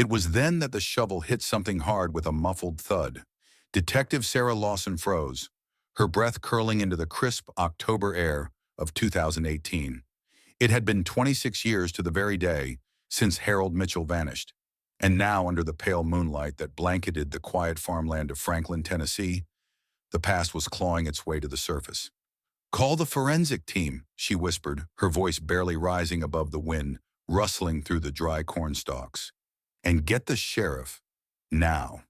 It was then that the shovel hit something hard with a muffled thud. Detective Sarah Lawson froze, her breath curling into the crisp October air of 2018. It had been 26 years to the very day since Harold Mitchell vanished. And now, under the pale moonlight that blanketed the quiet farmland of Franklin, Tennessee, the past was clawing its way to the surface. "Call the forensic team," she whispered, her voice barely rising above the wind, rustling through the dry corn stalks. "And get the sheriff, now."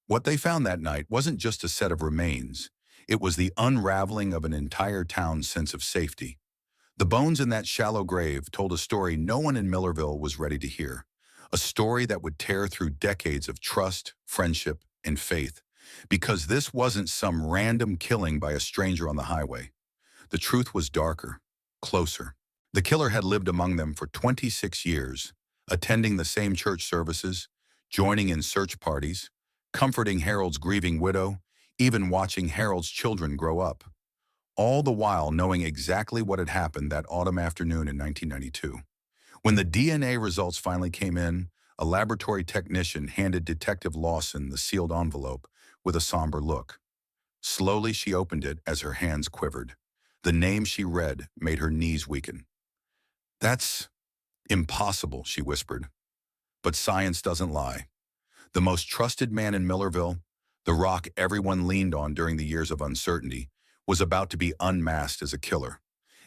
What they found that night wasn't just a set of remains. It was the unraveling of an entire town's sense of safety. The bones in that shallow grave told a story no one in Millersville was ready to hear. A story that would tear through decades of trust, friendship, and faith. Because this wasn't some random killing by a stranger on the highway. The truth was darker, closer. The killer had lived among them for 26 years, attending the same church services, joining in search parties, comforting Harold's grieving widow, even watching Harold's children grow up. All the while knowing exactly what had happened that autumn afternoon in 1992. When the DNA results finally came in, a laboratory technician handed Detective Lawson the sealed envelope with a somber look. Slowly she opened it as her hands quivered. The name she read made her knees weaken. "That's impossible," she whispered. But science doesn't lie. The most trusted man in Millerville, the rock everyone leaned on during the years of uncertainty, was about to be unmasked as a killer.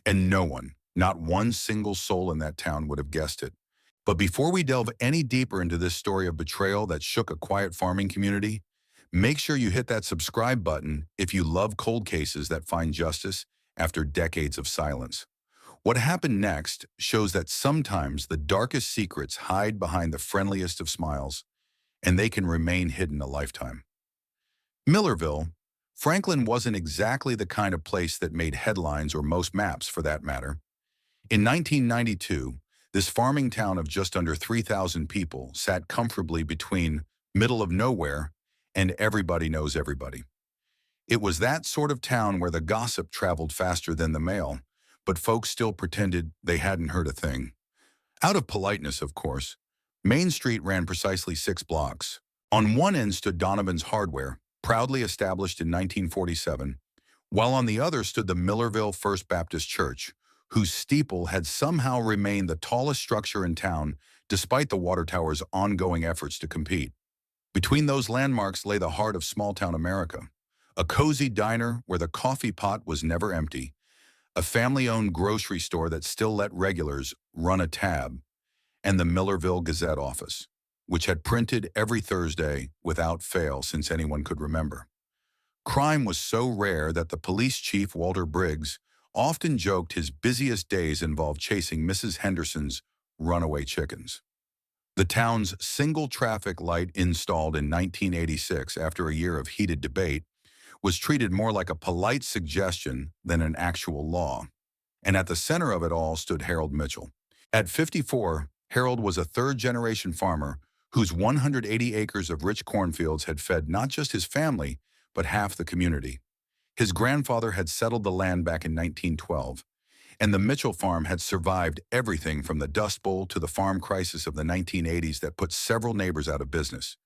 And no one, not one single soul in that town would have guessed it. But before we delve any deeper into this story of betrayal that shook a quiet farming community, make sure you hit that subscribe button if you love cold cases that find justice after decades of silence. What happened next shows that sometimes the darkest secrets hide behind the friendliest of smiles, and they can remain hidden a lifetime. Millerville, Franklin wasn't exactly the kind of place that made headlines or most maps for that matter. In 1992, this farming town of just under 3,000 people sat comfortably between middle of nowhere and everybody knows everybody. It was that sort of town where the gossip traveled faster than the mail, but folks still pretended they hadn't heard a thing. Out of politeness, of course. Main Street ran precisely 6 blocks. On one end stood Donovan's Hardware, proudly established in 1947, while on the other stood the Millerville First Baptist Church, whose steeple had somehow remained the tallest structure in town despite the water tower's ongoing efforts to compete. Between those landmarks lay the heart of small-town America, a cozy diner where the coffee pot was never empty, a family-owned grocery store that still let regulars run a tab, and the Millerville Gazette office, which had printed every Thursday without fail since anyone could remember. Crime was so rare that the police chief, Walter Briggs, often joked his busiest days involved chasing Mrs. Henderson's runaway chickens. The town's single traffic light, installed in 1986 after a year of heated debate, was treated more like a polite suggestion than an actual law. And at the center of it all stood Harold Mitchell. At 54, Harold was a third-generation farmer whose 180 acres of rich cornfields had fed not just his family, but half the community. His grandfather had settled the land back in 1912, and the Mitchell farm had survived everything from the Dust Bowl to the farm crisis of the 1980s that put several neighbors out of business.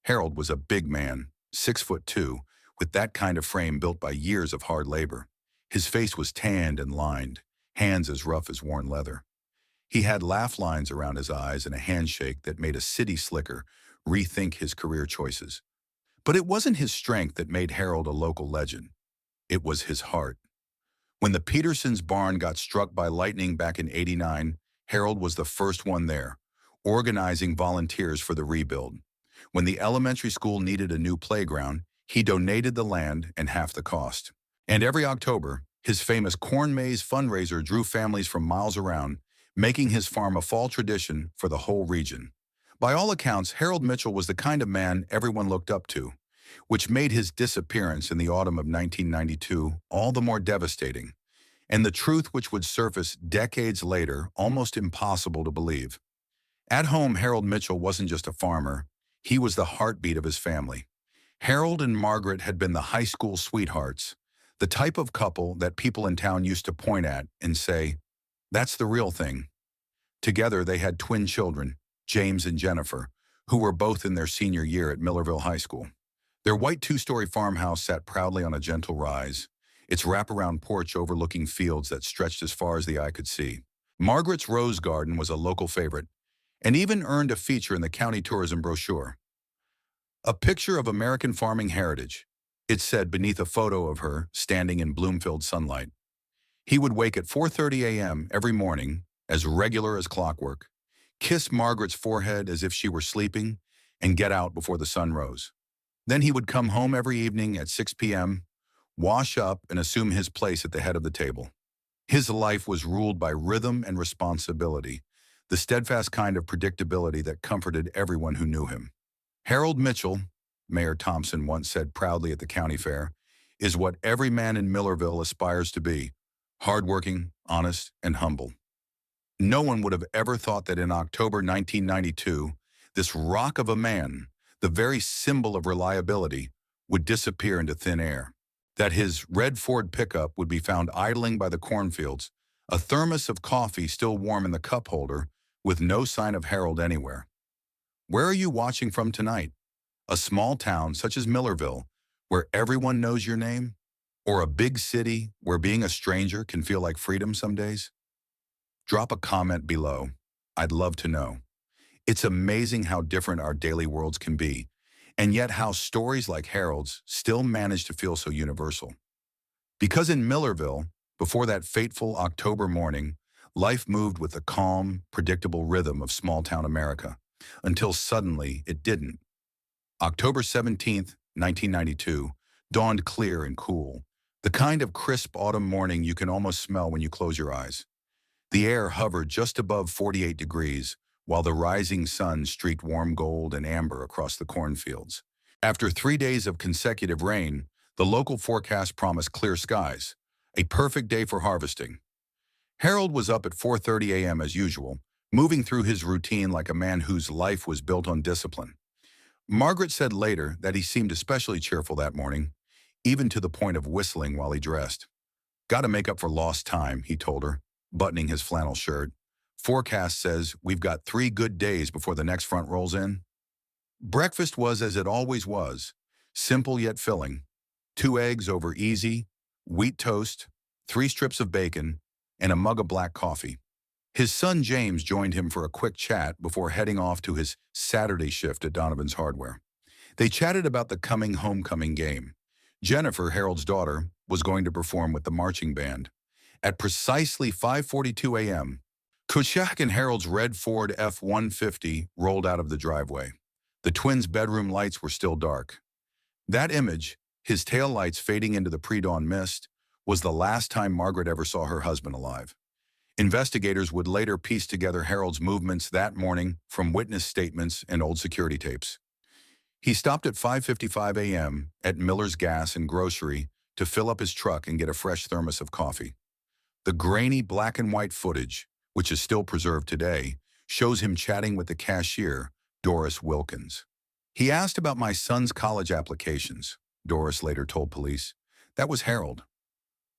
Harold was a big man, 6'2", with that kind of frame built by years of hard labor. His face was tanned and lined, hands as rough as worn leather. He had laugh lines around his eyes and a handshake that made a city slicker rethink his career choices. But it wasn't his strength that made Harold a local legend. It was his heart. When the Petersons' barn got struck by lightning back in '89, Harold was the first one there, organizing volunteers for the rebuild. When the elementary school needed a new playground, he donated the land and half the cost. And every October, his famous corn maze fundraiser drew families from miles around, making his farm a fall tradition for the whole region. By all accounts, Harold Mitchell was the kind of man everyone looked up to, which made his disappearance in the autumn of 1992 all the more devastating, and the truth which would surface decades later almost impossible to believe. At home, Harold Mitchell wasn't just a farmer, he was the heartbeat of his family. Harold and Margaret had been the high school sweethearts, the type of couple that people in town used to point at and say, "That's the real thing." Together they had twin children, James and Jennifer, who were both in their senior year at Millersville High School. Their white two-story farmhouse sat proudly on a gentle rise, its wraparound porch overlooking fields that stretched as far as the eye could see. Margaret's rose garden was a local favorite, and even earned a feature in the county tourism brochure. A picture of American farming heritage, it said beneath a photo of her standing in bloom-filled sunlight. He would wake at 4:30 a.m. every morning, as regular as clockwork, kiss Margaret's forehead as if she were sleeping, and get out before the sun rose. Then he would come home every evening at 6 p.m., wash up, and assume his place at the head of the table. His life was ruled by rhythm and responsibility, the steadfast kind of predictability that comforted everyone who knew him. Harold Mitchell, Mayor Thompson once said proudly at the county fair, is what every man in Millersville aspires to be: hardworking, honest, and humble. No one would have ever thought that in October 1992, this rock of a man, the very symbol of reliability, would disappear into thin air. That his red Ford pickup would be found idling by the cornfields, a thermos of coffee still warm in the cup holder, with no sign of Harold anywhere. Where are you watching from tonight? A small town such as Millersville, where everyone knows your name? Or a big city where being a stranger can feel like freedom some days? Drop a comment below. I'd love to know. It's amazing how different our daily worlds can be, and yet how stories like Harold's still manage to feel so universal. Because in Millersville, before that fateful October morning, life moved with the calm, predictable rhythm of small-town America, until suddenly it didn't. October 17th, 1992, dawned clear and cool, the kind of crisp autumn morning you can almost smell when you close your eyes. The air hovered just above 48 degrees, while the rising sun streaked warm gold and amber across the cornfields. After 3 days of consecutive rain, the local forecast promised clear skies, a perfect day for harvesting. Harold was up at 4:30 a.m. as usual, moving through his routine like a man whose life was built on discipline. Margaret said later that he seemed especially cheerful that morning, even to the point of whistling while he dressed. "Gotta make up for lost time," he told her, buttoning his flannel shirt. "Forecast says we've got 3 good days before the next front rolls in." Breakfast was as it always was, simple yet filling. 2 eggs over easy, wheat toast, 3 strips of bacon, and a mug of black coffee. His son James joined him for a quick chat before heading off to his Saturday shift at Donovan's Hardware. They chatted about the coming homecoming game. Jennifer, Harold's daughter, was going to perform with the marching band. At precisely 5:42 a.m., Kuchak and Harold's red Ford F-150 rolled out of the driveway. The twins' bedroom lights were still dark. That image, his taillights fading into the pre-dawn mist, was the last time Margaret ever saw her husband alive. Investigators would later piece together Harold's movements that morning from witness statements and old security tapes. He stopped at 5:55 a.m. at Miller's Gas and Grocery to fill up his truck and get a fresh thermos of coffee. The grainy black and white footage, which is still preserved today, shows him chatting with the cashier, Doris Wilkins. "He asked about my son's college applications," Doris later told police. That was Harold.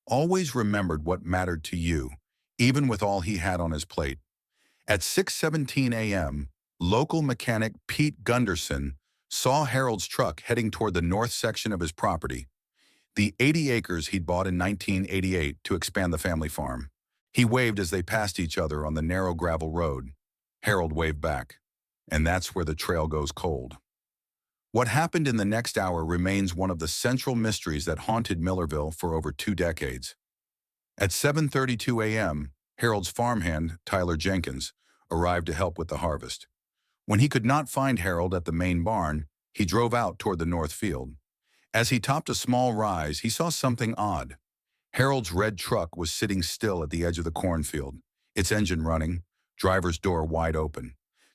Always remembered what mattered to you, even with all he had on his plate. At 6:17 a.m., local mechanic Pete Gunderson saw Harold's truck heading toward the north section of his property, the 80 acres he'd bought in 1988 to expand the family farm. He waved as they passed each other on the narrow gravel road. Harold waved back. And that's where the trail goes cold. What happened in the next hour remains one of the central mysteries that haunted Millersville for over 2 decades. At 7:32 a.m., Harold's farmhand, Tyler Jenkins, arrived to help with the harvest. When he could not find Harold at the main barn, he drove out toward the north field. As he topped a small rise, he saw something odd. Harold's red truck was sitting still at the edge of the cornfield, its engine running, driver's door wide open.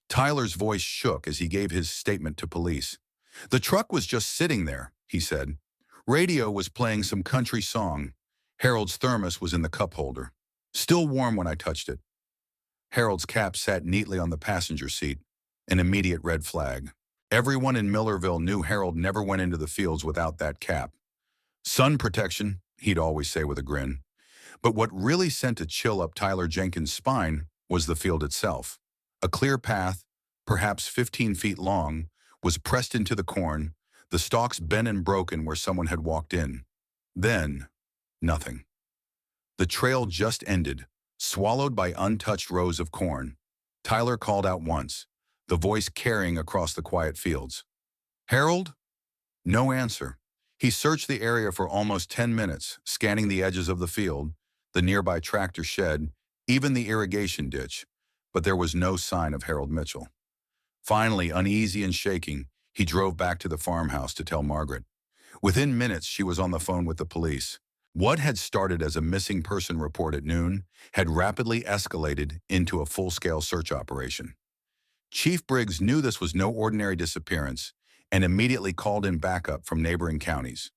Tyler's voice shook as he gave his statement to police. "The truck was just sitting there," he said. "Radio was playing some country song. Harold's thermos was in the cup holder. Still warm when I touched it." Harold's cap sat neatly on the passenger seat, an immediate red flag. Everyone in Millersville knew Harold never went into the fields without that cap. "Sun protection," he'd always say with a grin. But what really sent a chill up Tyler Jenkins' spine was the field itself. A clear path, perhaps 15 feet long, was pressed into the corn, the stalks bent and broken where someone had walked in. Then, nothing. The trail just ended, swallowed by untouched rows of corn. Tyler called out once, the voice carrying across the quiet fields. "Harold?" No answer. He searched the area for almost 10 minutes, scanning the edges of the field, the nearby tractor shed, even the irrigation ditch, but there was no sign of Harold Mitchell. Finally, uneasy and shaking, he drove back to the farmhouse to tell Margaret. Within minutes, she was on the phone with the police. What had started as a missing person report at noon had rapidly escalated into a full-scale search operation. Chief Briggs knew this was no ordinary disappearance and immediately called in backup from neighboring counties.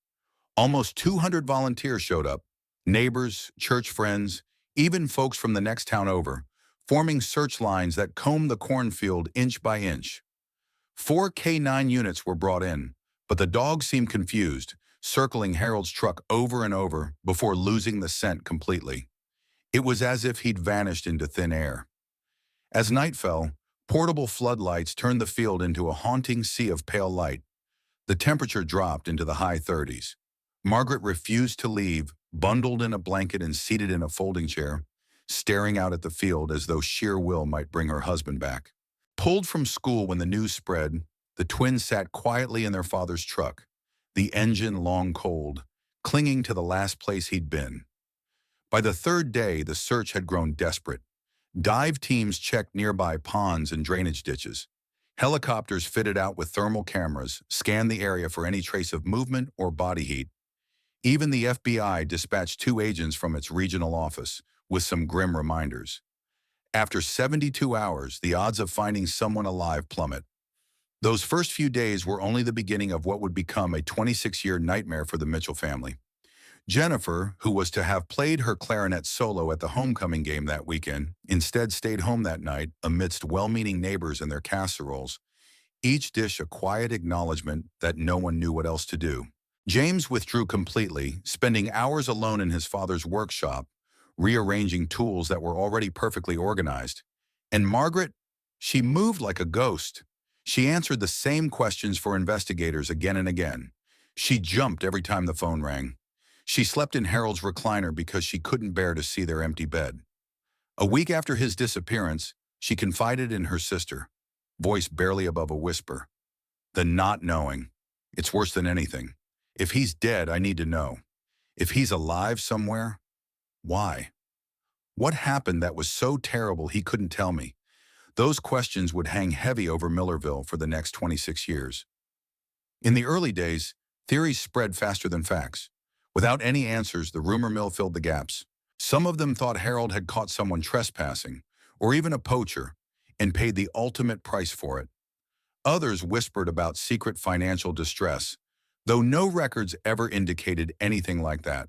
Almost 200 volunteers showed up, neighbors, church friends, even folks from the next town over, forming search lines that combed the cornfield inch by inch. 4 K9 units were brought in, but the dogs seemed confused, circling Harold's truck over and over before losing the scent completely. It was as if he'd vanished into thin air. As night fell, portable floodlights turned the field into a haunting sea of pale light. The temperature dropped into the high 30s. Margaret refused to leave, bundled in a blanket and seated in a folding chair, staring out at the field as though sheer will might bring her husband back. Pulled from school when the news spread, the twins sat quietly in their father's truck, the engine long cold, clinging to the last place he'd been. By the third day, the search had grown desperate. Dive teams checked nearby ponds and drainage ditches. Helicopters fitted out with thermal cameras scanned the area for any trace of movement or body heat. Even the FBI dispatched 2 agents from its regional office with some grim reminders. After 72 hours, the odds of finding someone alive plummet. Those first few days were only the beginning of what would become a 26-year nightmare for the Mitchell family. Jennifer, who was to have played her clarinet solo at the homecoming game that weekend, instead stayed home that night amidst well-meaning neighbors and their casseroles, each dish a quiet acknowledgement that no one knew what else to do. James withdrew completely, spending hours alone in his father's workshop, rearranging tools that were already perfectly organized. And Margaret, she moved like a ghost. She answered the same questions for investigators again and again. She jumped every time the phone rang. She slept in Harold's recliner because she couldn't bear to see their empty bed. A week after his disappearance, she confided in her sister, voice barely above a whisper. "The not knowing. It's worse than anything. If he's dead, I need to know. If he's alive somewhere, why? What happened that was so terrible he couldn't tell me?" Those questions would hang heavy over Millersville for the next 26 years. In the early days, theories spread faster than facts. Without any answers, the rumor mill filled the gaps. Some of them thought Harold had caught someone trespassing, or even a poacher, and paid the ultimate price for it. Others whispered about secret financial distress, though no records ever indicated anything like that.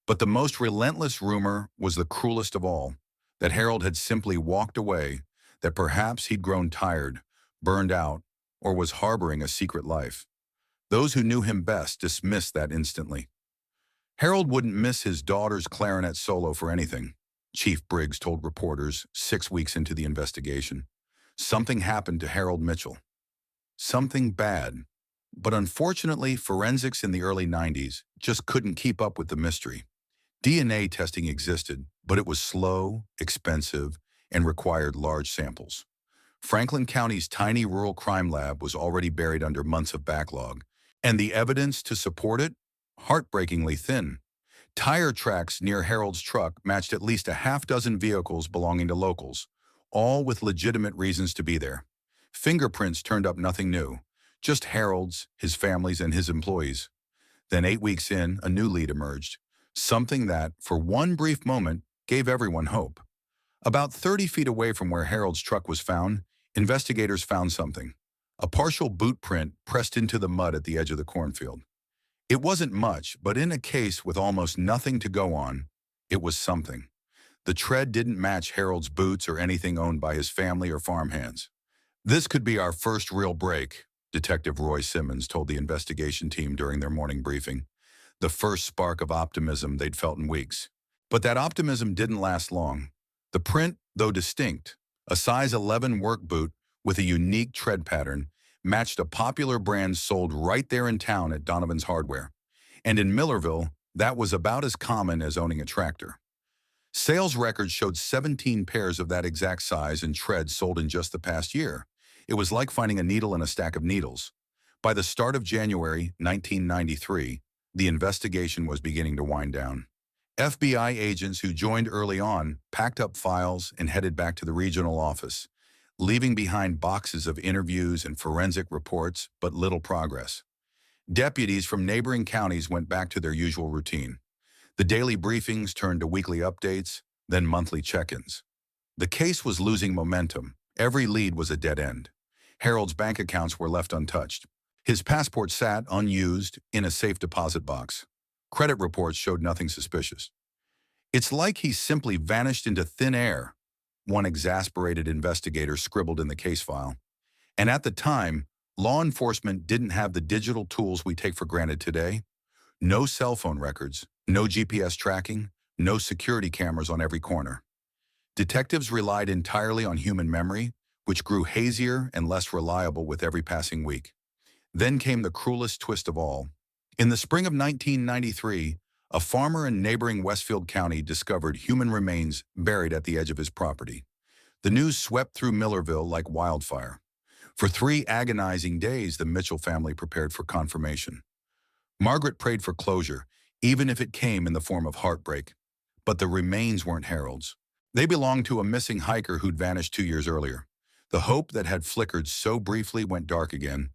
But the most relentless rumor was the cruelest of all, that Harold had simply walked away, that perhaps he'd grown tired, burned out, or was harboring a secret life. Those who knew him best dismissed that instantly. Harold wouldn't miss his daughter's clarinet solo for anything, Chief Briggs told reporters 6 weeks into the investigation. Something happened to Harold Mitchell. Something bad. But unfortunately, forensics in the early 90s just couldn't keep up with the mystery. DNA testing existed, but it was slow, expensive, and required large samples. Franklin County's tiny rural crime lab was already buried under months of backlog, and the evidence to support it? Heartbreakingly thin. Tire tracks near Harold's truck matched at least a half-dozen vehicles belonging to locals, all with legitimate reasons to be there. Fingerprints turned up nothing new, just Harold's, his family's, and his employees. Then 8 weeks in, a new lead emerged, something that, for one brief moment, gave everyone hope. About 30 feet away from where Harold's truck was found, investigators found something. A partial boot print pressed into the mud at the edge of the cornfield. It wasn't much, but in a case with almost nothing to go on, it was something. The tread didn't match Harold's boots or anything owned by his family or farmhands. "This could be our first real break," Detective Roy Simmons told the investigation team during their morning briefing. The first spark of optimism they'd felt in weeks. But that optimism didn't last long. The print, though distinct, a size 11 work boot, with a unique tread pattern, matched a popular brand sold right there in town at Donovan's Hardware. And in Millerville, that was about as common as owning a tractor. Sales records showed 17 pairs of that exact size and tread sold in just the past year. It was like finding a needle in a stack of needles. By the start of January 1993, the investigation was beginning to wind down. FBI agents who joined early on packed up files and headed back to the regional office, leaving behind boxes of interviews and forensic reports, but little progress. Deputies from neighboring counties went back to their usual routine. The daily briefings turned to weekly updates, then monthly check-ins. The case was losing momentum. Every lead was a dead end. Harold's bank accounts were left untouched. His passport sat, unused, in a safe deposit box. Credit reports showed nothing suspicious. "It's like he simply vanished into thin air," one exasperated investigator scribbled in the case file. And at the time, law enforcement didn't have the digital tools we take for granted today. No cell phone records, no GPS tracking, no security cameras on every corner. Detectives relied entirely on human memory, which grew hazier and less reliable with every passing week. Then came the cruelest twist of all. In the spring of 1993, a farmer in neighboring Westfield County discovered human remains buried at the edge of his property. The news swept through Millerville like wildfire. For 3 agonizing days, the Mitchell family prepared for confirmation. Margaret prayed for closure, even if it came in the form of heartbreak. But the remains weren't Harold's. They belonged to a missing hiker who'd vanished 2 years earlier. The hope that had flickered so briefly went dark again.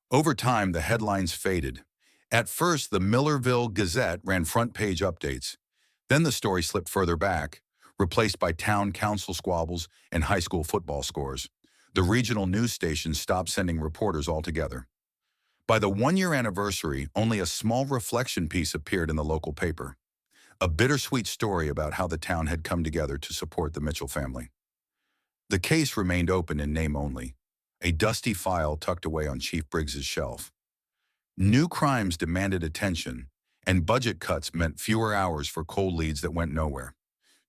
Over time, the headlines faded. At first, the Millerville Gazette ran front-page updates. Then the story slipped further back, replaced by town council squabbles and high school football scores. The regional news stations stopped sending reporters altogether. By the 1-year anniversary, only a small reflection piece appeared in the local paper. A bittersweet story about how the town had come together to support the Mitchell family. The case remained open in name only, a dusty file tucked away on Chief Briggs's shelf. New crimes demanded attention, and budget cuts meant fewer hours for cold leads that went nowhere.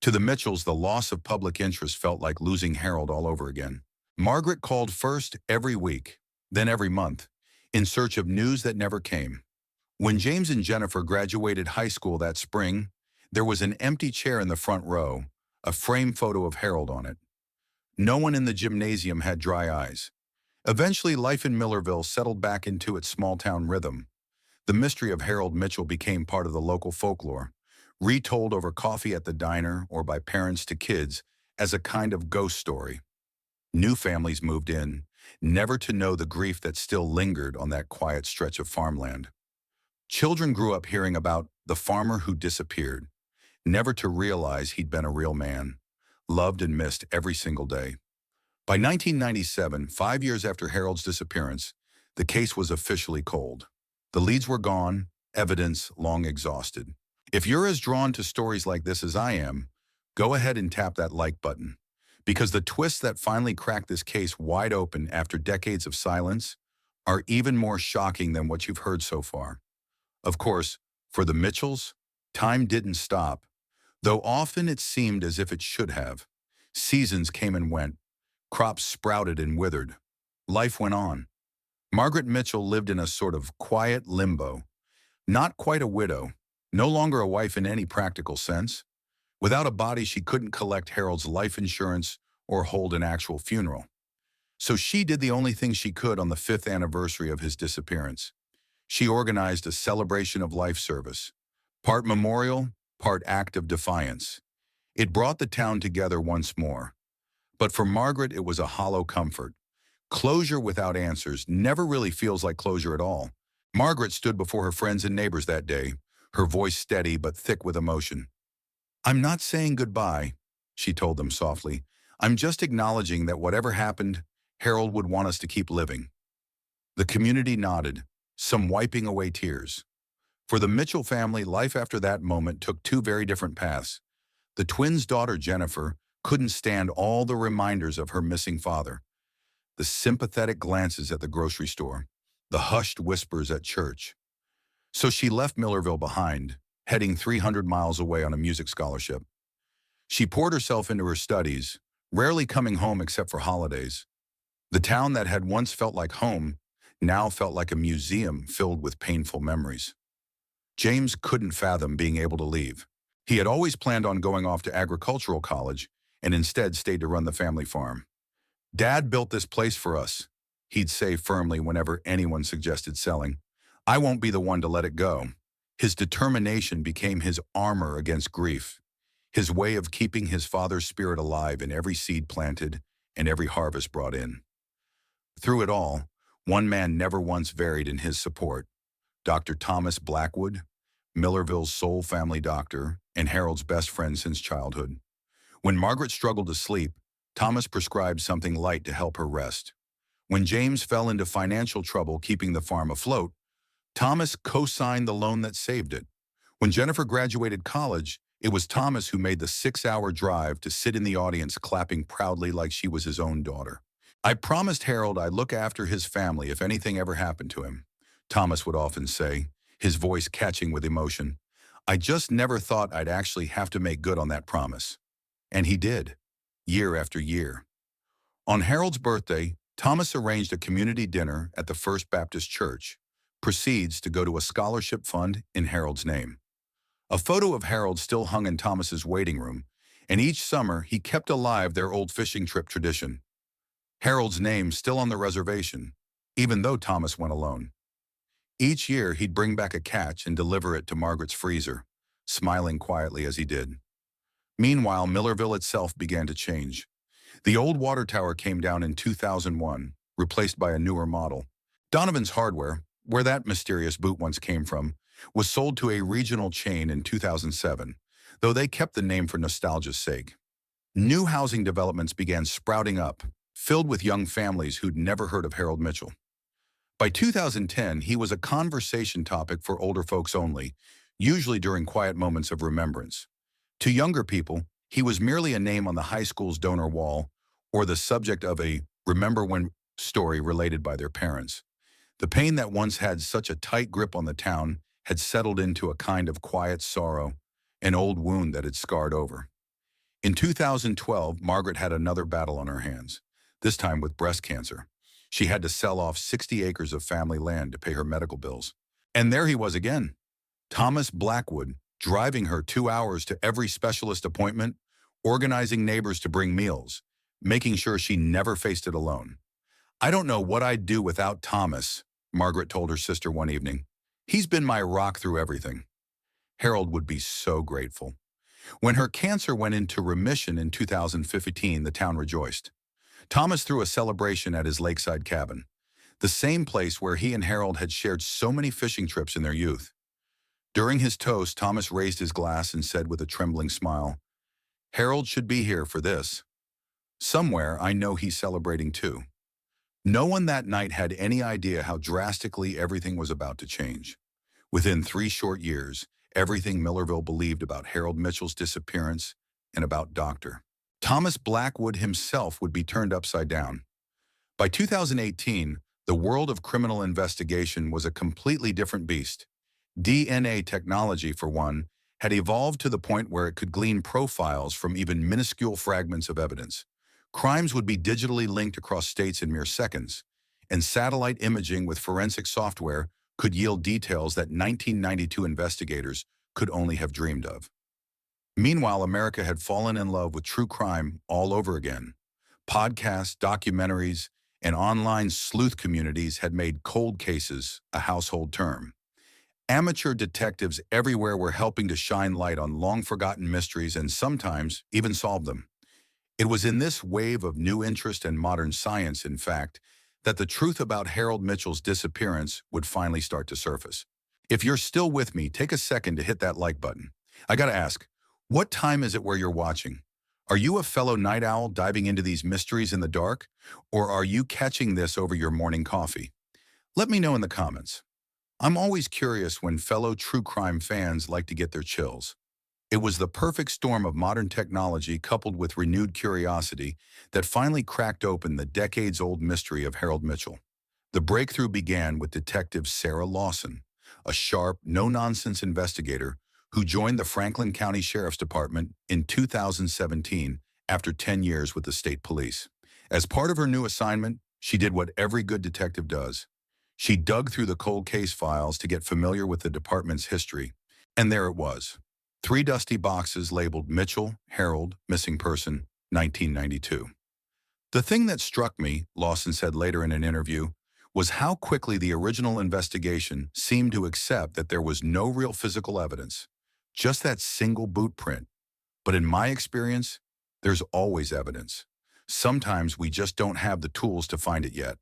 To the Mitchells, the loss of public interest felt like losing Harold all over again. Margaret called first every week, then every month, in search of news that never came. When James and Jennifer graduated high school that spring, there was an empty chair in the front row, a framed photo of Harold on it. No one in the gymnasium had dry eyes. Eventually, life in Millerville settled back into its small-town rhythm. The mystery of Harold Mitchell became part of the local folklore, retold over coffee at the diner or by parents to kids as a kind of ghost story. New families moved in, never to know the grief that still lingered on that quiet stretch of farmland. Children grew up hearing about the farmer who disappeared, never to realize he'd been a real man, loved and missed every single day. By 1997, 5 years after Harold's disappearance, the case was officially cold. The leads were gone, evidence long exhausted. If you're as drawn to stories like this as I am, go ahead and tap that like button, because the twists that finally cracked this case wide open after decades of silence are even more shocking than what you've heard so far. Of course, for the Mitchells, time didn't stop, though often it seemed as if it should have. Seasons came and went. Crops sprouted and withered. Life went on. Margaret Mitchell lived in a sort of quiet limbo. Not quite a widow, no longer a wife in any practical sense. Without a body, she couldn't collect Harold's life insurance or hold an actual funeral. So she did the only thing she could on the 5th anniversary of his disappearance. She organized a celebration of life service, part memorial, part act of defiance. It brought the town together once more. But for Margaret, it was a hollow comfort. Closure without answers never really feels like closure at all. Margaret stood before her friends and neighbors that day, her voice steady but thick with emotion. "I'm not saying goodbye," she told them softly. "I'm just acknowledging that whatever happened, Harold would want us to keep living." The community nodded, some wiping away tears. For the Mitchell family, life after that moment took 2 very different paths. The twins' daughter, Jennifer, couldn't stand all the reminders of her missing father. The sympathetic glances at the grocery store, the hushed whispers at church. So she left Millerville behind, heading 300 miles away on a music scholarship. She poured herself into her studies, rarely coming home except for holidays. The town that had once felt like home now felt like a museum filled with painful memories. James couldn't fathom being able to leave. He had always planned on going off to agricultural college and instead stayed to run the family farm. "Dad built this place for us," he'd say firmly whenever anyone suggested selling. "I won't be the one to let it go." His determination became his armor against grief, his way of keeping his father's spirit alive in every seed planted and every harvest brought in. Through it all, one man never once varied in his support: Dr. Thomas Blackwood, Millerville's sole family doctor and Harold's best friend since childhood. When Margaret struggled to sleep, Thomas prescribed something light to help her rest. When James fell into financial trouble keeping the farm afloat, Thomas co-signed the loan that saved it. When Jennifer graduated college, it was Thomas who made the 6-hour drive to sit in the audience clapping proudly like she was his own daughter. "I promised Harold I'd look after his family if anything ever happened to him," Thomas would often say, his voice catching with emotion. "I just never thought I'd actually have to make good on that promise." And he did, year after year. On Harold's birthday, Thomas arranged a community dinner at the First Baptist Church. Proceeds to go to a scholarship fund in Harold's name. A photo of Harold still hung in Thomas's waiting room, and each summer he kept alive their old fishing trip tradition. Harold's name still on the reservation, even though Thomas went alone. Each year he'd bring back a catch and deliver it to Margaret's freezer, smiling quietly as he did. Meanwhile, Millerville itself began to change. The old water tower came down in 2001, replaced by a newer model. Donovan's Hardware, where that mysterious boot once came from, was sold to a regional chain in 2007, though they kept the name for nostalgia's sake. New housing developments began sprouting up, filled with young families who'd never heard of Harold Mitchell. By 2010, he was a conversation topic for older folks only, usually during quiet moments of remembrance. To younger people, he was merely a name on the high school's donor wall or the subject of a "remember when" story related by their parents. The pain that once had such a tight grip on the town had settled into a kind of quiet sorrow, an old wound that had scarred over. In 2012, Margaret had another battle on her hands, this time with breast cancer. She had to sell off 60 acres of family land to pay her medical bills. And there he was again, Thomas Blackwood, driving her 2 hours to every specialist appointment, organizing neighbors to bring meals, making sure she never faced it alone. "I don't know what I'd do without Thomas," Margaret told her sister one evening. "He's been my rock through everything." Harold would be so grateful. When her cancer went into remission in 2015, the town rejoiced. Thomas threw a celebration at his lakeside cabin, the same place where he and Harold had shared so many fishing trips in their youth. During his toast, Thomas raised his glass and said with a trembling smile, "Harold should be here for this. Somewhere I know he's celebrating too." No one that night had any idea how drastically everything was about to change. Within 3 short years, everything Millerville believed about Harold Mitchell's disappearance and about Dr. Thomas Blackwood himself would be turned upside down. By 2018, the world of criminal investigation was a completely different beast. DNA technology, for one, had evolved to the point where it could glean profiles from even minuscule fragments of evidence. Crimes would be digitally linked across states in mere seconds, and satellite imaging with forensic software could yield details that 1992 investigators could only have dreamed of. Meanwhile, America had fallen in love with true crime all over again. Podcasts, documentaries, and online sleuth communities had made cold cases a household term. Amateur detectives everywhere were helping to shine light on long-forgotten mysteries and sometimes even solve them. It was in this wave of new interest and modern science, in fact, that the truth about Harold Mitchell's disappearance would finally start to surface. If you're still with me, take a second to hit that like button. I gotta ask, what time is it where you're watching? Are you a fellow night owl diving into these mysteries in the dark, or are you catching this over your morning coffee? Let me know in the comments. I'm always curious when fellow true crime fans like to get their chills. It was the perfect storm of modern technology coupled with renewed curiosity that finally cracked open the decades-old mystery of Harold Mitchell. The breakthrough began with Detective Sarah Lawson, a sharp, no-nonsense investigator who joined the Franklin County Sheriff's Department in 2017 after 10 years with the state police. As part of her new assignment, She did what every good detective does. She dug through the cold case files to get familiar with the department's history. And there it was. 3 dusty boxes labeled Mitchell, Harold, Missing Person, 1992. The thing that struck me, Lawson said later in an interview, was how quickly the original investigation seemed to accept that there was no real physical evidence, just that single boot print. But in my experience, there's always evidence. Sometimes we just don't have the tools to find it yet.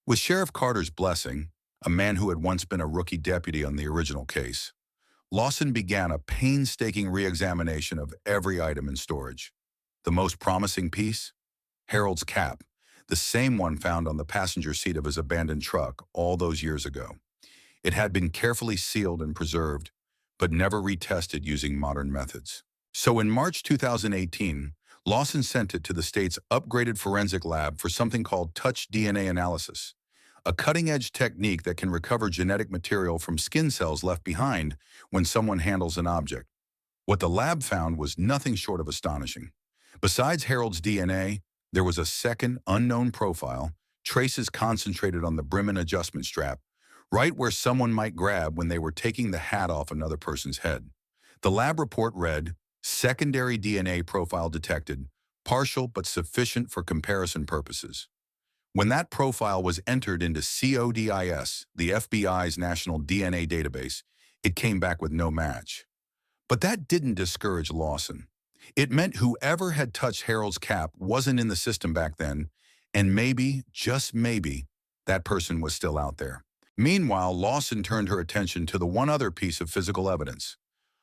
With Sheriff Carter's blessing, a man who had once been a rookie deputy on the original case, Lawson began a painstaking re-examination of every item in storage. The most promising piece? Harold's cap, the same one found on the passenger seat of his abandoned truck all those years ago. It had been carefully sealed and preserved, but never retested using modern methods. So in March 2018, Lawson sent it to the state's upgraded forensic lab for something called untouched DNA analysis, a cutting-edge technique that can recover genetic material from skin cells left behind when someone handles an object. What the lab found was nothing short of astonishing. Besides Harold's DNA, there was a second, unknown profile, traces concentrated on the brim and adjustment strap, right where someone might grab when they were taking the hat off another person's head. The lab report read, "Secondary DNA profile detected, partial but sufficient for comparison purposes." When that profile was entered into CODIS, the FBI's national DNA database, it came back with no match. But that didn't discourage Lawson. It meant whoever had touched Harold's cap wasn't in the system back then, and maybe, just maybe, that person was still out there. Meanwhile, Lawson turned her attention to the one other piece of physical evidence,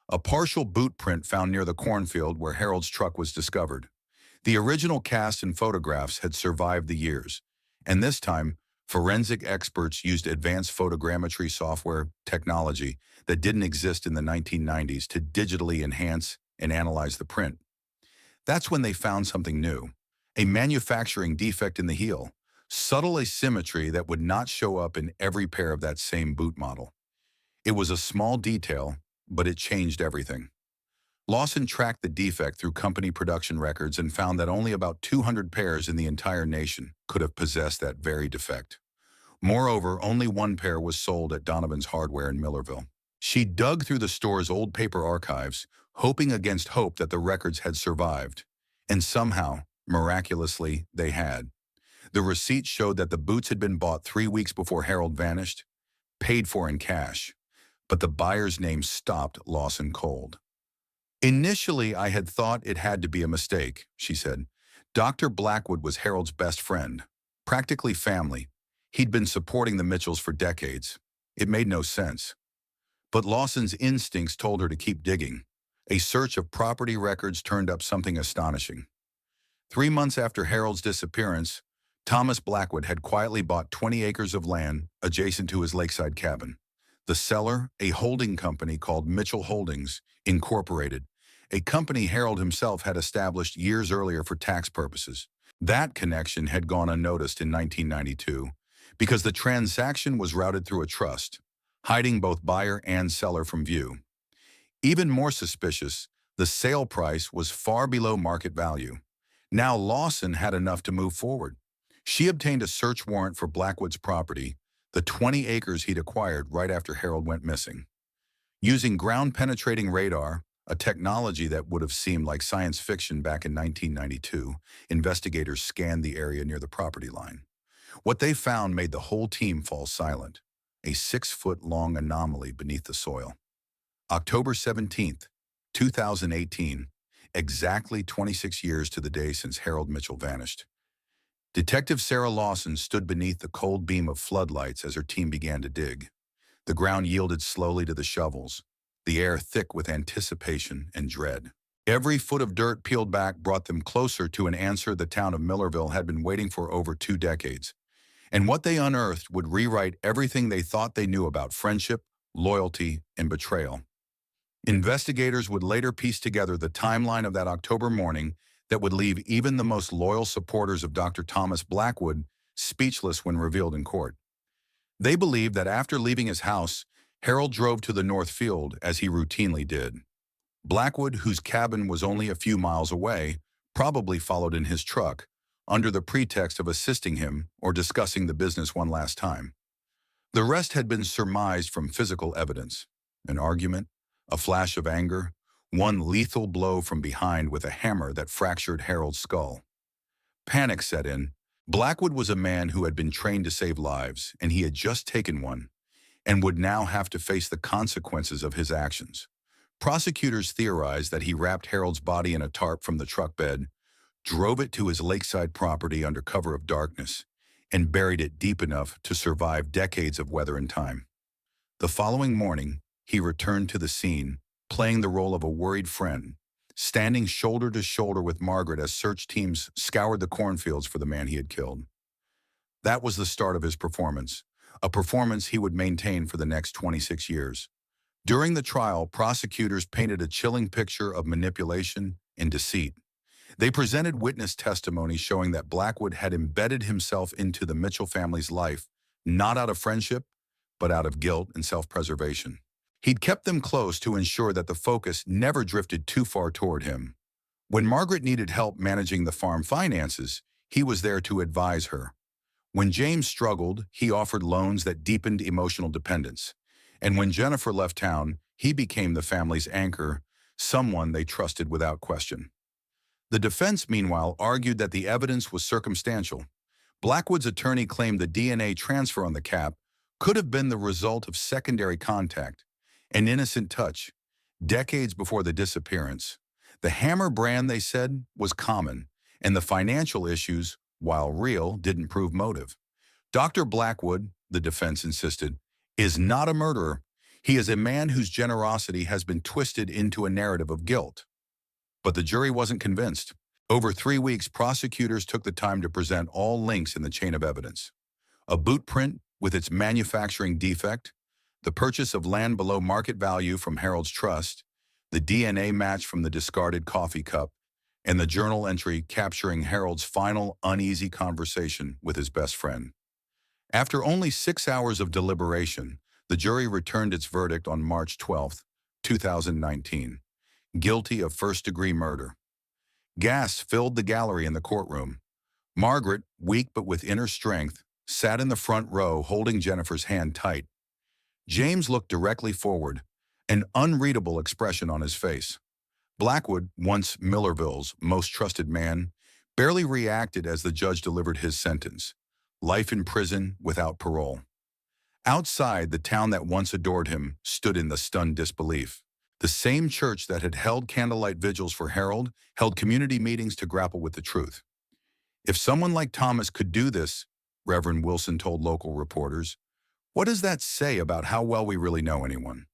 a partial boot print found near the cornfield where Harold's truck was discovered. The original cast and photographs had survived the years, and this time, forensic experts used advanced photogrammetry software technology that didn't exist in the 1990s to digitally enhance and analyze the print. That's when they found something new, a manufacturing defect in the heel, subtle asymmetry that would not show up in every pair of that same boot model. It was a small detail, but it changed everything. Lawson tracked the defect through company production records and found that only about 200 pairs in the entire nation could have possessed that very defect. Moreover, only one pair was sold at Donovan's Hardware in Millersville. She dug through the store's old paper archives, hoping against hope that the records had survived. And somehow, miraculously, they had. The receipt showed that the boots had been bought 3 weeks before Harold vanished, paid for in cash. But the buyer's name stopped Lawson cold. "Initially, I had thought it had to be a mistake," she said. "Dr. Blackwood was Harold's best friend, practically family. He'd been supporting the Mitchells for decades. It made no sense." But Lawson's instincts told her to keep digging. A search of property records turned up something astonishing. 3 months after Harold's disappearance, Thomas Blackwood had quietly bought 20 acres of land adjacent to his lakeside cabin. The seller, a holding company called Mitchell Holdings, Incorporated, a company Harold himself had established years earlier for tax purposes. That connection had gone unnoticed in 1992 because the transaction was routed through a trust, hiding both buyer and seller from view. Even more suspicious, the sale price was far below market value. Now Lawson had enough to move forward. She obtained a search warrant for Blackwood's property, the 20 acres he'd acquired right after Harold went missing. Using ground-penetrating radar, a technology that would have seemed like science fiction back in 1992, investigators scanned the area near the property line. What they found made the whole team fall silent, a 6-foot-long anomaly beneath the soil. October 17th, 2018, exactly 26 years to the day since Harold Mitchell vanished. Detective Sarah Lawson stood beneath the cold beam of floodlights as her team began to dig. The ground yielded slowly to the shovels, the air thick with anticipation and dread. Every foot of dirt peeled back brought them closer to an answer the town of Millersville had been waiting for over 2 decades. And what they unearthed would rewrite everything they thought they knew about friendship, loyalty, and betrayal. Investigators would later piece together the timeline of that October morning that would leave even the most loyal supporters of Dr. Thomas Blackwood speechless when revealed in court. They believed that after leaving his house, Harold drove to the North Field as he routinely did. Blackwood, whose cabin was only a few miles away, probably followed in his truck, under the pretext of assisting him or discussing the business one last time. The rest had been surmised from physical evidence: an argument, a flash of anger, one lethal blow from behind with a hammer that fractured Harold's skull. Panic set in. Blackwood was a man who had been trained to save lives, and he had just taken one, and would now have to face the consequences of his actions. Prosecutors theorized that he wrapped Harold's body in a tarp from the truck bed, drove it to his lakeside property under cover of darkness, and buried it deep enough to survive decades of weather and time. The following morning, he returned to the scene, playing the role of a worried friend, standing shoulder to shoulder with Margaret as search teams scoured the cornfields for the man he had killed. That was the start of his performance, a performance he would maintain for the next 26 years. During the trial, prosecutors painted a chilling picture of manipulation and deceit. They presented witness testimony showing that Blackwood had embedded himself into the Mitchell family's life, not out of friendship, but out of guilt and self-preservation. He'd kept them close to ensure that the focus never drifted too far toward him. When Margaret needed help managing the farm finances, he was there to advise her. When James struggled, he offered loans that deepened emotional dependence. And when Jennifer left town, he became the family's anchor, someone they trusted without question. The defense, meanwhile, argued that the evidence was circumstantial. Blackwood's attorney claimed the DNA transfer on the cap could have been the result of secondary contact, an innocent touch, decades before the disappearance. The hammer brand, they said, was common, and the financial issues, while real, didn't prove motive. Dr. Blackwood, the defense insisted, is not a murderer. He is a man whose generosity has been twisted into a narrative of guilt. But the jury wasn't convinced. Over 3 weeks, prosecutors took the time to present all links in the chain of evidence: a boot print with its manufacturing defect, the purchase of land below market value from Harold's trust, the DNA match from the discarded coffee cup, and the journal entry capturing Harold's final uneasy conversation with his best friend. After only 6 hours of deliberation, the jury returned its verdict on March 12, 2019. Guilty of first-degree murder. Gas filled the gallery in the courtroom. Margaret, weak but with inner strength, sat in the front row holding Jennifer's hand tight. James looked directly forward, an unreadable expression on his face. Blackwood, once Millersville's most trusted man, barely reacted as the judge delivered his sentence: life in prison without parole. Outside, the town that once adored him stood in the stunned disbelief. The same church that had held candlelight vigils for Harold held community meetings to grapple with the truth. If someone like Thomas could do this, Reverend Wilson told local reporters, what does that say about how well we really know anyone?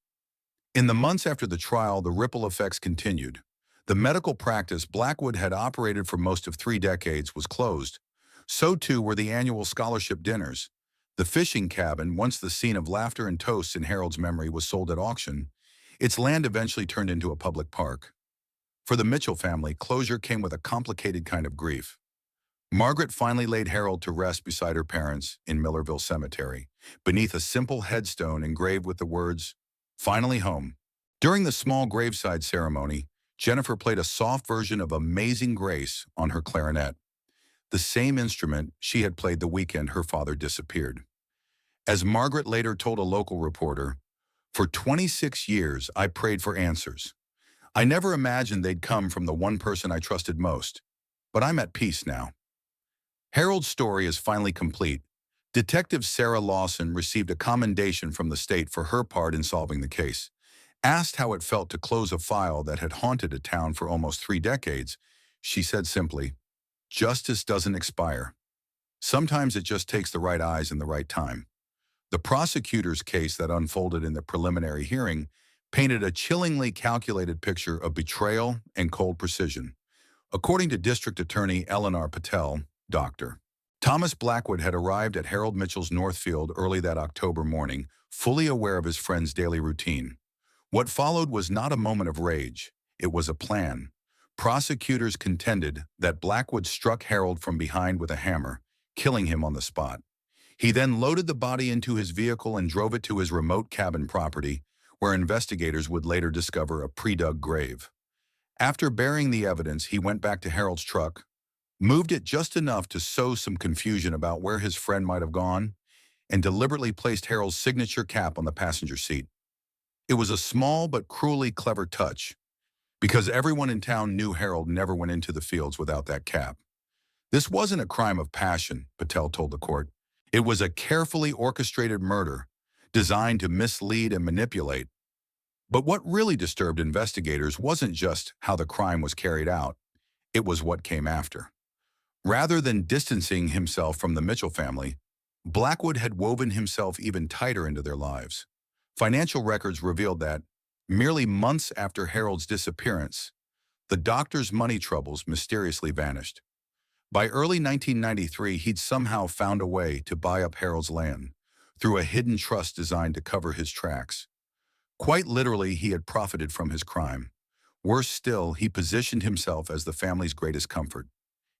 In the months after the trial, the ripple effects continued. The medical practice Blackwood had operated for most of 3 decades was closed. So too were the annual scholarship dinners. The fishing cabin, once the scene of laughter and toasts in Harold's memory, was sold at auction. Its land eventually turned into a public park. For the Mitchell family, closure came with a complicated kind of grief. Margaret finally laid Harold to rest beside her parents in Millersville Cemetery, beneath a simple headstone engraved with the words, "Finally home." During the small graveside ceremony, Jennifer played a soft version of Amazing Grace on her clarinet, the same instrument she had played the weekend her father disappeared. As Margaret later told a local reporter, "For 26 years, I prayed for answers. I never imagined they'd come from the one person I trusted most, but I'm at peace now." Harold's story is finally complete. Detective Sarah Lawson received a commendation from the state for her part in solving the case. Asked how it felt to close a file that had haunted a town for almost 3 decades, she said simply, "Justice doesn't expire. Sometimes it just takes the right eyes and the right time." The prosecutor's case that unfolded in the preliminary hearing painted a chillingly calculated picture of betrayal and cold precision. According to District Attorney Eleanor Patel, Dr. Thomas Blackwood had arrived at Harold Mitchell's Northfield early that October morning, fully aware of his friend's daily routine. What followed was not a moment of rage. It was a plan. Prosecutors contended that Blackwood struck Harold from behind with a hammer, killing him on the spot. He then loaded the body into his vehicle and drove it to his remote cabin property, where investigators would later discover a pre-dug grave. After burying the evidence, he went back to Harold's truck, moved it just enough to sow some confusion about where his friend might have gone, and deliberately placed Harold's signature cap on the passenger seat. It was a small but cruelly clever touch, because everyone in town knew Harold never went into the fields without that cap. This wasn't a crime of passion, Patel told the court. It was a carefully orchestrated murder designed to mislead and manipulate. But what really disturbed investigators wasn't just how the crime was carried out, it was what came after. Rather than distancing himself from the Mitchell family, Blackwood had woven himself even tighter into their lives. Financial records revealed that, merely months after Harold's disappearance, the doctor's money troubles mysteriously vanished. By early 1993, he'd somehow found a way to buy up Harold's land through a hidden trust designed to cover his tracks. Quite literally, he had profited from his crime. Worse still, he positioned himself as the family's greatest comfort.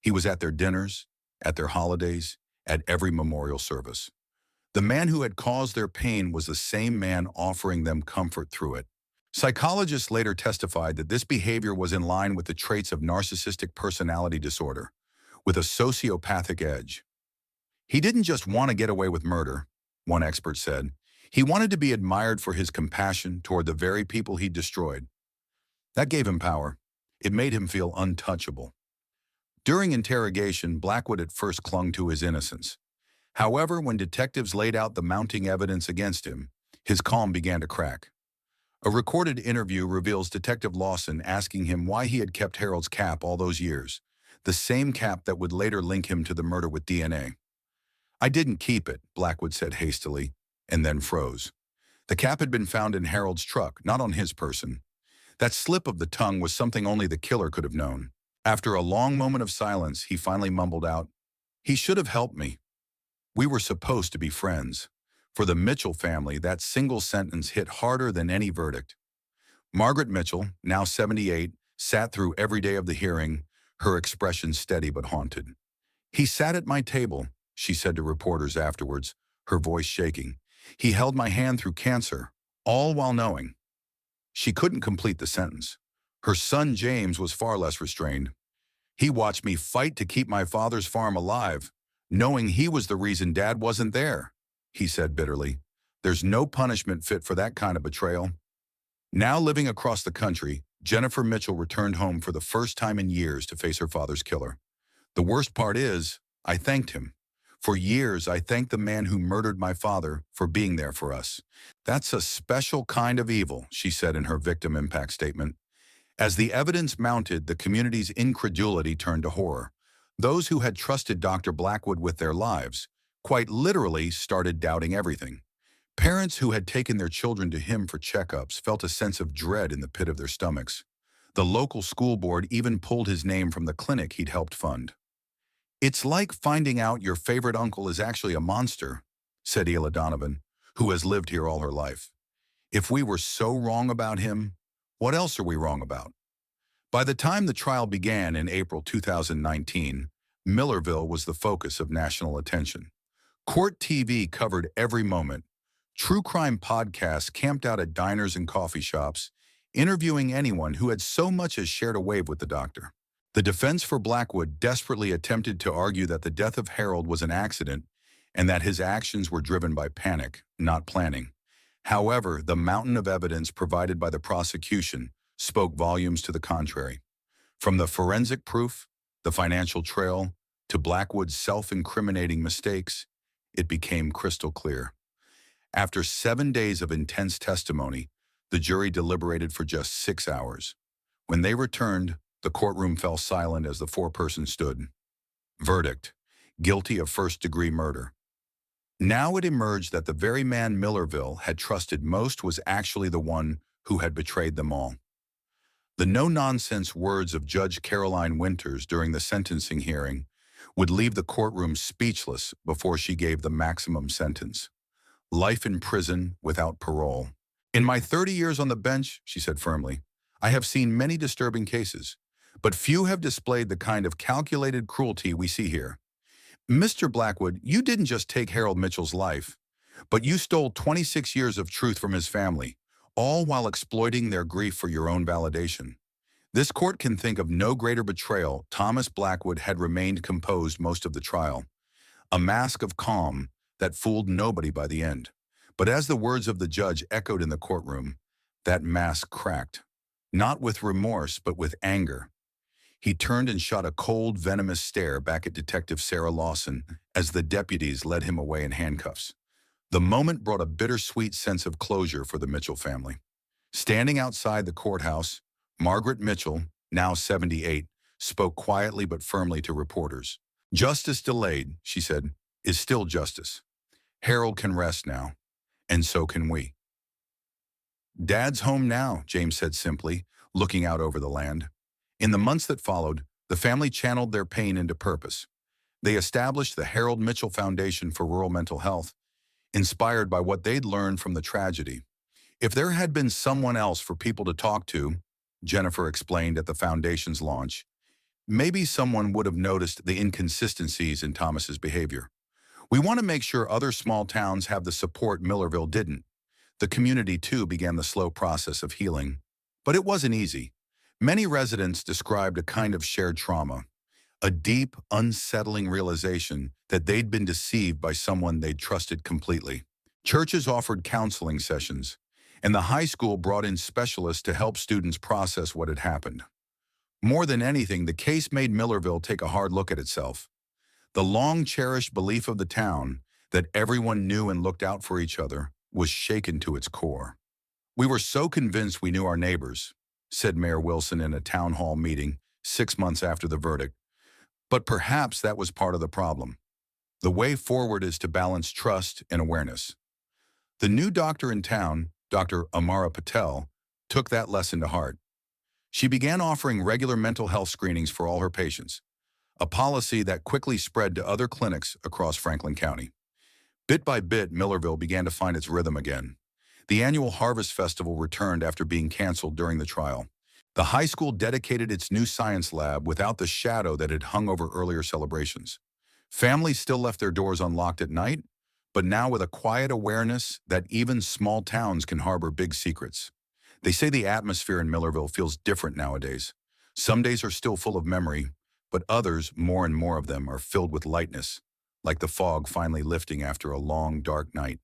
He was at their dinners, at their holidays, at every memorial service. The man who had caused their pain was the same man offering them comfort through it. Psychologists later testified that this behavior was in line with the traits of narcissistic personality disorder, with a sociopathic edge. He didn't just want to get away with murder, one expert said. He wanted to be admired for his compassion toward the very people he destroyed. That gave him power. It made him feel untouchable. During interrogation, Blackwood at first clung to his innocence. However, when detectives laid out the mounting evidence against him, his calm began to crack. A recorded interview reveals Detective Lawson asking him why he had kept Harold's cap all those years, the same cap that would later link him to the murder with DNA. "I didn't keep it," Blackwood said hastily, and then froze. The cap had been found in Harold's truck, not on his person. That slip of the tongue was something only the killer could have known. After a long moment of silence, he finally mumbled out, "He should have helped me. We were supposed to be friends." For the Mitchell family, that single sentence hit harder than any verdict. Margaret Mitchell, now 78, sat through every day of the hearing, her expression steady but haunted. "He sat at my table," she said to reporters afterwards, her voice shaking. "He held my hand through cancer, all while knowing." She couldn't complete the sentence. Her son James was far less restrained. "He watched me fight to keep my father's farm alive, knowing he was the reason Dad wasn't there," he said bitterly. "There's no punishment fit for that kind of betrayal." Now living across the country, Jennifer Mitchell returned home for the first time in years to face her father's killer. "The worst part is, I thanked him. For years, I thanked the man who murdered my father for being there for us. That's a special kind of evil," she said in her victim impact statement. As the evidence mounted, the community's incredulity turned to horror. Those who had trusted Dr. Blackwood with their lives, quite literally, started doubting everything. Parents who had taken their children to him for checkups felt a sense of dread in the pit of their stomachs. The local school board even pulled his name from the clinic he'd helped fund. "It's like finding out your favorite uncle is actually a monster," said Ela Donovan, who has lived here all her life. "If we were so wrong about him, what else are we wrong about?" By the time the trial began in April 2019, Millersville was the focus of national attention. Court TV covered every moment. True crime podcasts camped out at diners and coffee shops, interviewing anyone who had so much as shared a wave with the doctor. The defense for Blackwood desperately attempted to argue that the death of Harold was an accident and that his actions were driven by panic, not planning. However, the mountain of evidence provided by the prosecution spoke volumes to the contrary. From the forensic proof, the financial trail, to Blackwood's self-incriminating mistakes, it became crystal clear. After 7 days of intense testimony, the jury deliberated for just 6 hours. When they returned, the courtroom fell silent as the foreperson stood. Verdict: guilty of first-degree murder. Now it emerged that the very man Millersville had trusted most was actually the one who had betrayed them all. The no-nonsense words of Judge Caroline Winters during the sentencing hearing would leave the courtroom speechless before she gave the maximum sentence: life in prison without parole. "In my 30 years on the bench," she said firmly, "I have seen many disturbing cases, but few have displayed the kind of calculated cruelty we see here. Mr. Blackwood, you didn't just take Harold Mitchell's life, but you stole 26 years of truth from his family, all while exploiting their grief for your own validation. This court can think of no greater betrayal. Thomas Blackwood had remained composed most of the trial, a mask of calm that fooled nobody by the end. But as the words of the judge echoed in the courtroom, that mask cracked, not with remorse but with anger. He turned and shot a cold, venomous stare back at Detective Sarah Lawson as the deputies led him away in handcuffs. The moment brought a bittersweet sense of closure for the Mitchell family. Standing outside the courthouse, Margaret Mitchell, now 78, spoke quietly but firmly to reporters. "Justice delayed," she said, "is still justice. Harold can rest now, and so can we." "Dad's home now," James said simply, looking out over the land. In the months that followed, the family channeled their pain into purpose. They established the Harold Mitchell Foundation for Rural Mental Health, inspired by what they'd learned from the tragedy. If there had been someone else for people to talk to, Jennifer explained at the foundation's launch, maybe someone would have noticed the inconsistencies in Thomas's behavior. "We want to make sure other small towns have the support Millersville didn't." The community, too, began the slow process of healing. But it wasn't easy. Many residents described a kind of shared trauma, a deep, unsettling realization that they'd been deceived by someone they'd trusted completely. Churches offered counseling sessions, and the high school brought in specialists to help students process what had happened. More than anything, the case made Millersville take a hard look at itself. The long-cherished belief of the town that everyone knew and looked out for each other was shaken to its core. "We were so convinced we knew our neighbors," said Mayor Wilson in a town hall meeting 6 months after the verdict. But perhaps that was part of the problem. The way forward is to balance trust and awareness. The new doctor in town, Dr. Amara Patel, took that lesson to heart. She began offering regular mental health screenings for all her patients, a policy that quickly spread to other clinics across Franklin County. Bit by bit, Millersville began to find its rhythm again. The annual Harvest Festival returned after being canceled during the trial. The high school dedicated its new science lab without the shadow that had hung over earlier celebrations. Families still left their doors unlocked at night, but now with a quiet awareness that even small towns can harbor big secrets. They say the atmosphere in Millersville feels different nowadays. Some days are still full of memory, but others, more and more of them, are filled with lightness, like the fog finally lifting after a long, dark night.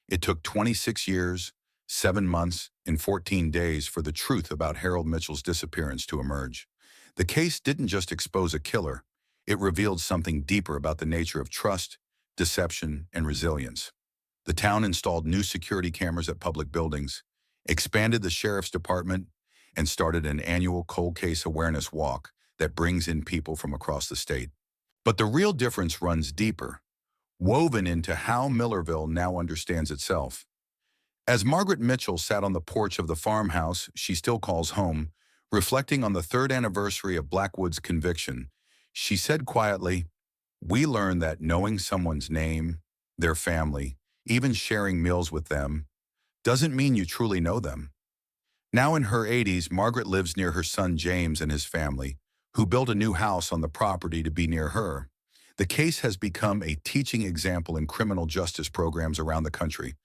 It took 26 years, 7 months, and 14 days for the truth about Harold Mitchell's disappearance to emerge. The case didn't just expose a killer, it revealed something deeper about the nature of trust, deception, and resilience. The town installed new security cameras at public buildings, expanded the sheriff's department, and started an annual cold case awareness walk that brings in people from across the state. But the real difference runs deeper, woven into how Millersville now understands itself. As Margaret Mitchell sat on the porch of the farmhouse she still calls home, reflecting on the 3rd anniversary of Blackwood's conviction, she said quietly, "We learned that knowing someone's name, their family, even sharing meals with them, doesn't mean you truly know them." Now in her 80s, Margaret lives near her son James and his family, who built a new house on the property to be near her. The case has become a teaching example in criminal justice programs around the country,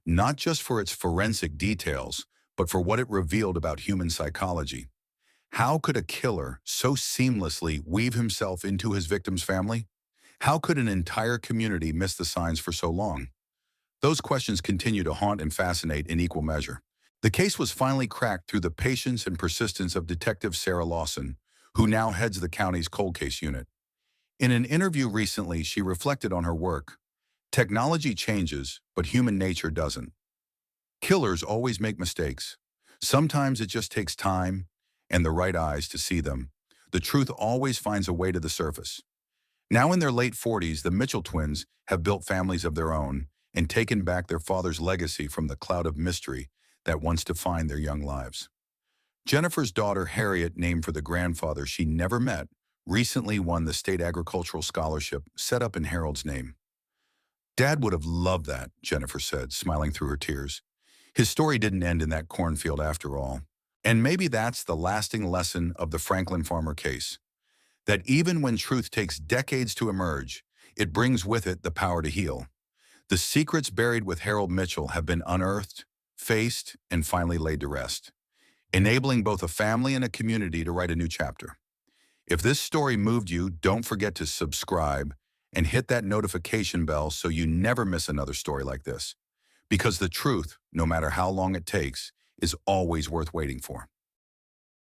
not just for its forensic details, but for what it revealed about human psychology. How could a killer so seamlessly weave himself into his victim's family? How could an entire community miss the signs for so long? Those questions continue to haunt and fascinate in equal measure. The case was finally cracked through the patience and persistence of Detective Sarah Lawson, who now heads the county's cold case unit. In an interview recently, she reflected on her work. "Technology changes, but human nature doesn't. Killers always make mistakes. Sometimes it just takes time and the right eyes to see them. The truth always finds a way to the surface." Now in their late 40s, the Mitchell twins have built families of their own and taken back their father's legacy from the cloud of mystery that once defined their young lives. Jennifer's daughter, Harriet, named for the grandfather she never met, recently won the state agricultural scholarship set up in Harold's name. "Dad would have loved that," Jennifer said, smiling through her tears. "His story didn't end in that cornfield after all." And maybe that's the lasting lesson of the Franklin Farmer case, that even when truth takes decades to emerge, it brings with it the power to heal. The secrets buried with Harold Mitchell have been unearthed, faced, and finally laid to rest. enabling both a family and a community to write a new chapter. If this story moved you, don't forget to subscribe and hit that notification bell so you never miss another story like this. Because the truth, no matter how long it takes, is always worth waiting for.